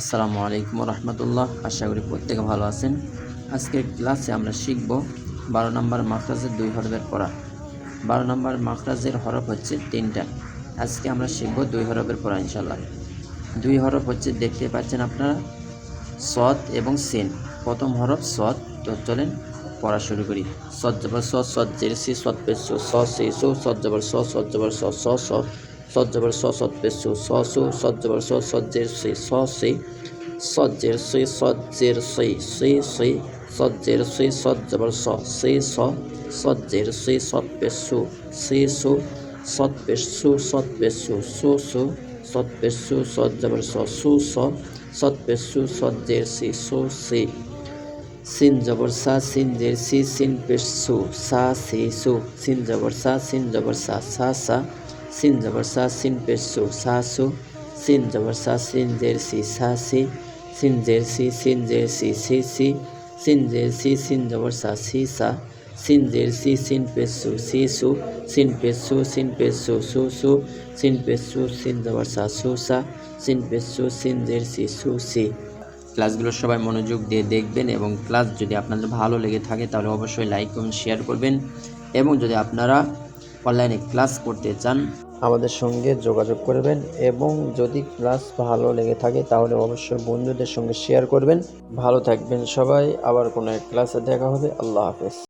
আসসালামু আলাইকুম রহমতুল্লাহ। আশা করি প্রত্যেকে ভালো আছেন। আজকের ক্লাসে আমরা শিখব 12 নম্বর মাখরাজের 2 হরফের পড়া। 12 নম্বর মাখরাজের হরফ হচ্ছে 3টা। আজকে আমরা শিখব 2 হরফের পড়া ইনশাল্লাহ। 2 হরফ হচ্ছে, দেখতে পাচ্ছেন আপনারা, সদ এবং সিন। প্রথম হরফ সদ। তো চলেন পড়া শুরু করি। সদ জবর স, সদ জের সি, সদ পেশ সু, স সি সু, সদ জবর স, সদ জবর স, স স, সদ জবর স, সদ পেশ সু, স সু, সদ জবর স, সদ জের সি, স সি, সদ জের সি, সদ জের সি, সি সি, সদ জের সি, সদ জবর স, সি স, সদ জের সি, সদ পেশ সু, সি সু, সদ পেশ সু, সদ পেশ সু, সু সু, সদ পেশ সু, সদ জবর স, সু স, সদ পেশ সু, সদ জের সি, সু সি। সিন জবর সা, সিন জের সি, সিন পেশ সু, সা সি সু, সিন জবর সা, সিন জবর সা, সা সা, সিন জবর সা, সিন পেশ সু, সা সু, সিন জবর সা, সিন জের সি, সা সি, সিন জের সি, সিন জের সি, সি সি, সিন জের সি, সিন জবর সা, সি সা, সিন জের সি, সিন পেশ সু, সি সু, সিন পেশ সু, সিন পেশ সু, সু সু, সিন পেশ সু, সিন জবর সা, সু সা, সিন পেশ সু, সিন জের সি, সু সি। ক্লাসগুলো সবাই মনোযোগ দিয়ে দেখবেন এবং ক্লাস যদি আপনাদের ভালো লেগে থাকে তাহলে অবশ্যই লাইক কমেন্ট শেয়ার করবেন। এবং যদি আপনারা অনলাইনে ক্লাস করতে চান আমাদের সঙ্গে যোগাযোগ করবেন। এবং যদি ক্লাস ভালো লেগে থাকে তাহলে অবশ্যই বন্ধুদের সঙ্গে শেয়ার করবেন। ভালো থাকবেন সবাই। আবার কোনো এক ক্লাসে দেখা হবে। আল্লাহ হাফেজ।